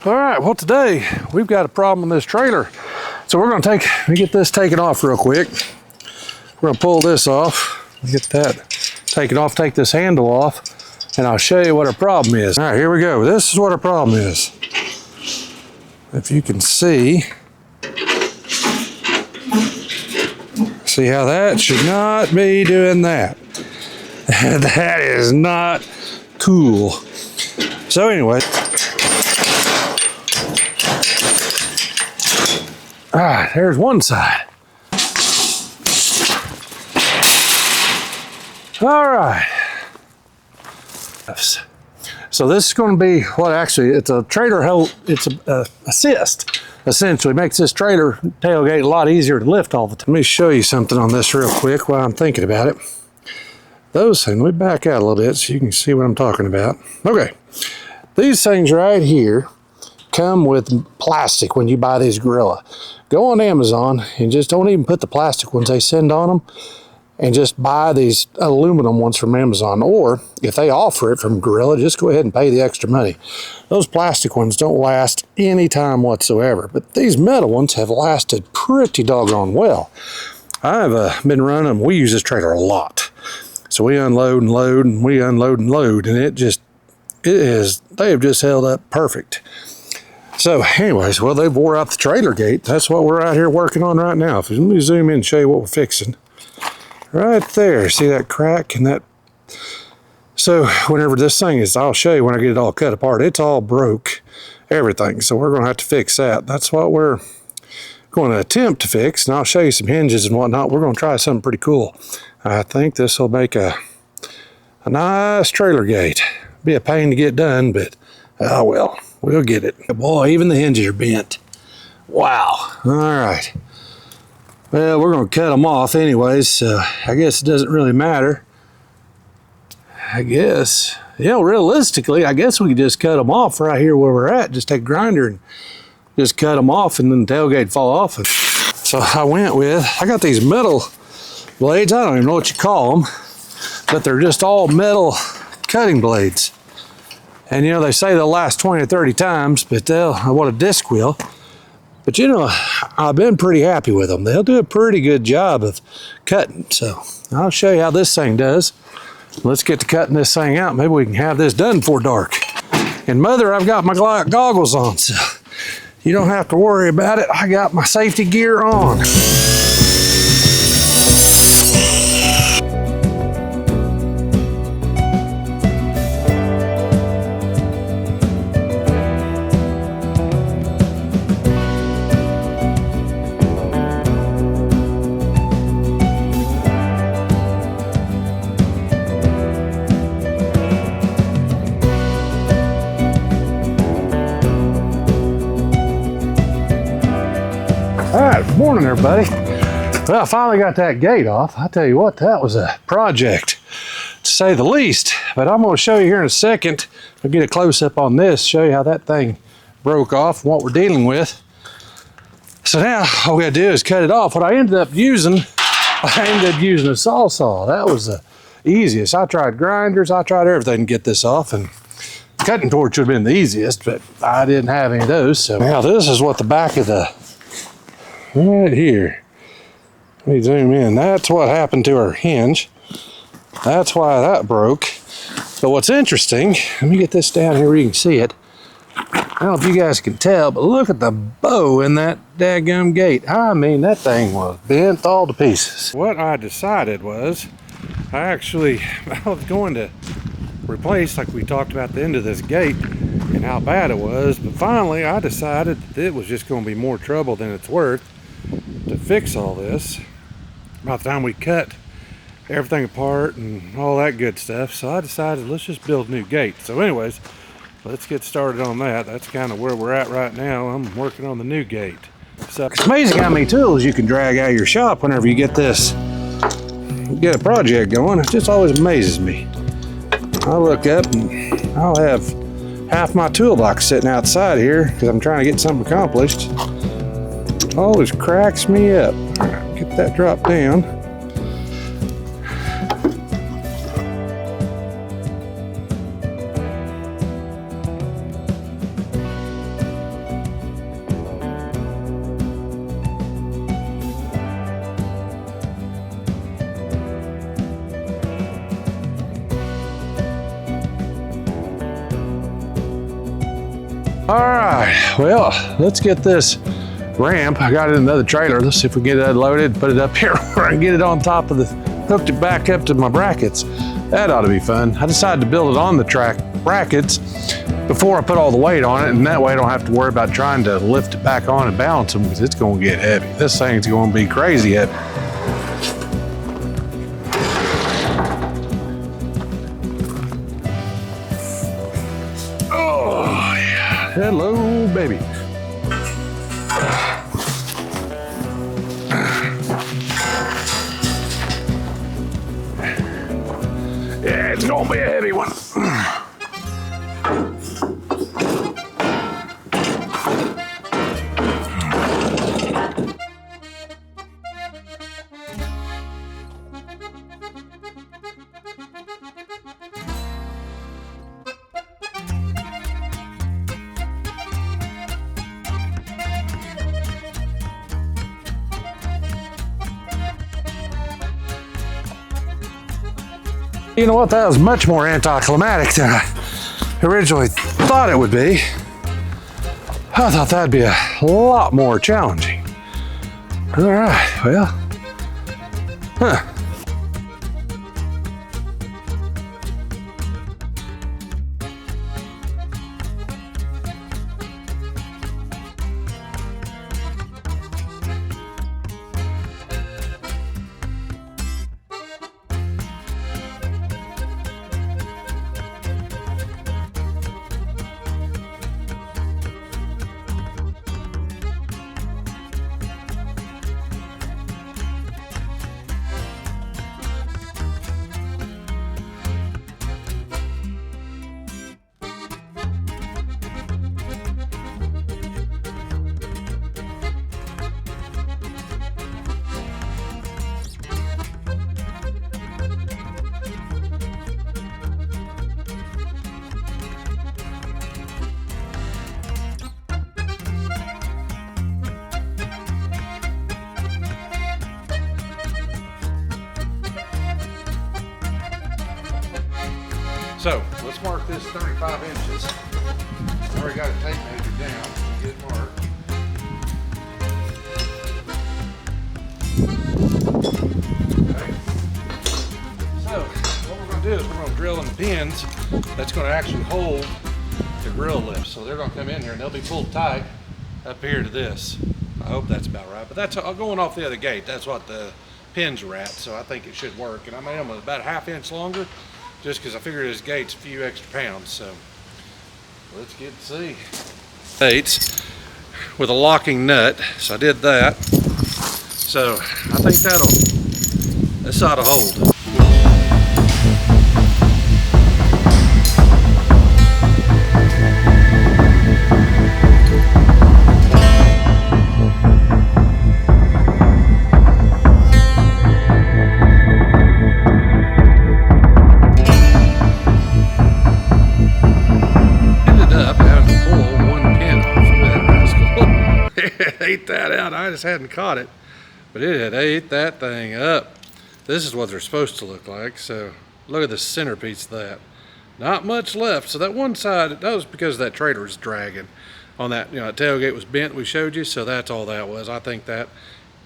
All right, well today we've got a problem in this trailer. So we're gonna let me get this taken off real quick. We're gonna pull this off, get that taken off, take this handle off, and I'll show you what our problem is. All right, here we go. This is what our problem is. If you can see how that should not be doing that. That is not cool. So anyway, all right, there's one side. All right. So this is going to be what actually, it's a trailer hold, it's a assist, essentially. Makes this trailer tailgate a lot easier to lift all the time. Let me show you something on this real quick while I'm thinking about it. Those things, let me back out a little bit so you can see what I'm talking about. Okay, these things right here come with plastic when you buy these Gorilla. Go on Amazon and just don't even put the plastic ones they send on them, and just buy these aluminum ones from Amazon. Or if they offer it from Gorilla, just go ahead and pay the extra money. Those plastic ones don't last any time whatsoever, but these metal ones have lasted pretty doggone well. I've been running them. We use this trailer a lot. So we unload and load, and we unload and load, and they have just held up perfect. So anyways, well, they've wore out the trailer gate. That's what we're out here working on right now. Let me zoom in and show you what we're fixing. Right there, see that crack and that? So whenever this thing is, I'll show you when I get it all cut apart, it's all broke, everything. So we're gonna have to fix that. That's what we're going to attempt to fix, and I'll show you some hinges and whatnot. We're gonna try something pretty cool. I think this will make a nice trailer gate. Be a pain to get done, but oh well, we'll get it. Boy, even the hinges are bent. Wow, all right. Well, we're going to cut them off anyways, so I guess it doesn't really matter. I guess, realistically, I guess we could just cut them off right here where we're at. Just take a grinder and just cut them off, and then the tailgate fall off. So I got these metal blades. I don't even know what you call them, but they're just all metal cutting blades. And they say they'll last 20 or 30 times, but what a disc will. But I've been pretty happy with them. They'll do a pretty good job of cutting. So I'll show you how this thing does. Let's get to cutting this thing out. Maybe we can have this done before dark. And Mother, I've got my goggles on, so you don't have to worry about it. I got my safety gear on. All right, good morning everybody. Well, I finally got that gate off. I tell you what, that was a project to say the least. But I'm gonna show you here in a second. I'll get a close up on this, show you how that thing broke off and what we're dealing with. So now all we gotta do is cut it off. What I ended up using a saw. That was the easiest. I tried grinders, I tried everything to get this off, and cutting torch would have been the easiest, but I didn't have any of those. So now this is what the back of the, right here. Let me zoom in. That's what happened to our hinge. That's why that broke. But what's interesting, let me get this down here where you can see it. I don't know if you guys can tell, but look at the bow in that daggum gate. I mean, that thing was bent all to pieces. What I decided was, I was going to replace, like we talked about, the end of this gate and how bad it was, but finally I decided that it was just going to be more trouble than it's worth to fix all this by the time we cut everything apart and all that good stuff. So I decided, let's just build a new gate. So anyways, let's get started on that. That's kind of where we're at right now. I'm working on the new gate. So it's amazing how many tools you can drag out of your shop whenever you get a project going. It just always amazes me. I look up and I'll have half my toolbox sitting outside here because I'm trying to get something accomplished. It always cracks me up. All right, get that drop down. All right, well, let's get this ramp. I got it in another trailer. Let's see if we can get that loaded, put it up here where I can get it on top of the, hooked it back up to my brackets. That ought to be fun. I decided to build it on the track brackets before I put all the weight on it, and that way I don't have to worry about trying to lift it back on and balance them, because it's gonna get heavy. This thing's gonna be crazy heavy. Oh yeah, hello baby. Yeah, it's gonna be a heavy one. You know what, that was much more anticlimactic than I originally thought it would be. I thought that'd be a lot more challenging. All right, well, huh. So let's mark this 35 inches. I already got a tape measure down. Get it marked. Okay. So what we're going to do is we're going to drill in the pins that's going to actually hold the grill lift. So they're going to come in here and they'll be pulled tight up here to this. I hope that's about right. But that's going off the other gate. That's what the pins are at. So I think it should work. And I made them about a ½ inch longer, just because I figured this gate's a few extra pounds. So let's get to see. Eights with a locking nut, so I did that. So I think this ought to hold. Ate that out. I just hadn't caught it, but it had ate that thing up. This is what they're supposed to look like. So look at the centerpiece of that. Not much left. So that one side, that was because that trailer was dragging on that. You know, that tailgate was bent. We showed you, so that's all that was. I think that.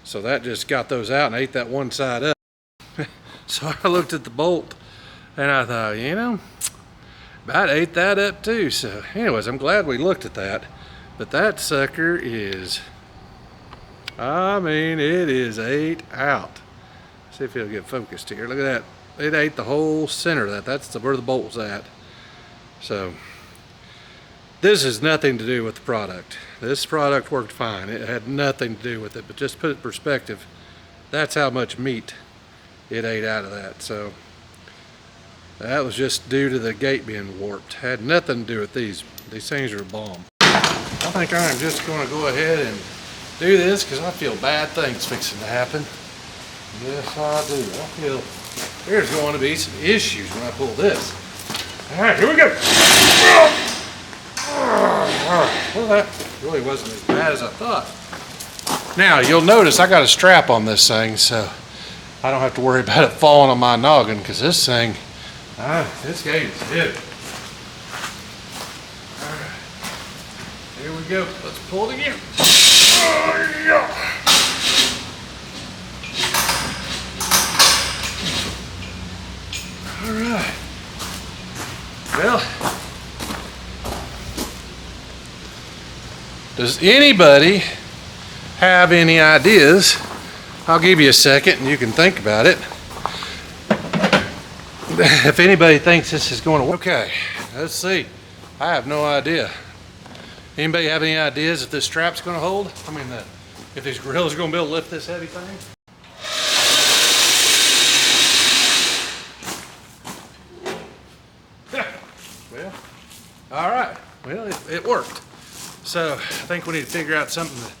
So that just got those out and ate that one side up. So I looked at the bolt and I thought, you know, about ate that up too. So anyways, I'm glad we looked at that. But that sucker is, I mean, it is ate out. See if it'll get focused here. Look at that. It ate the whole center of that. That's where the bolt's at. So this has nothing to do with the product. This product worked fine. It had nothing to do with it. But just put it in perspective, that's how much meat it ate out of that. So that was just due to the gate being warped. Had nothing to do with these. These things are a bomb. I think I'm just going to go ahead and do this because I feel bad things fixing to happen. Yes, I do. I feel there's going to be some issues when I pull this. All right, here we go. Well, that really wasn't as bad as I thought. Now, you'll notice I got a strap on this thing, so I don't have to worry about it falling on my noggin, because this thing, this gate is heavy. Here we go. Let's pull it again. Oh, yeah. All right. Well, does anybody have any ideas? I'll give you a second and you can think about it. If anybody thinks this is going to work. Okay, let's see. I have no idea. Anybody have any ideas if this strap's going to hold? I mean, if these grills are going to be able to lift this heavy thing? Well, all right. Well, it worked. So I think we need to figure out something to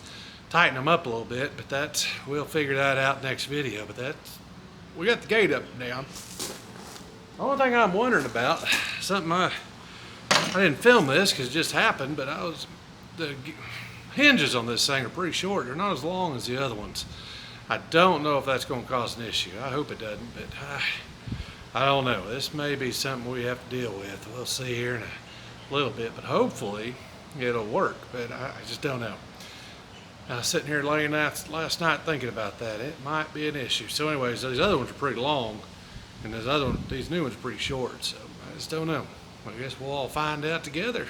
tighten them up a little bit, but we'll figure that out next video. But we got the gate up and down. The only thing I'm wondering about, something I didn't film this because it just happened, but the hinges on this thing are pretty short. They're not as long as the other ones. I don't know if that's going to cause an issue. I hope it doesn't, but I don't know. This may be something we have to deal with. We'll see here in a little bit, but hopefully it'll work, but I just don't know. I was sitting here last night thinking about that. It might be an issue. So anyways, these other ones are pretty long, and these new ones are pretty short, so I just don't know. I guess we'll all find out together.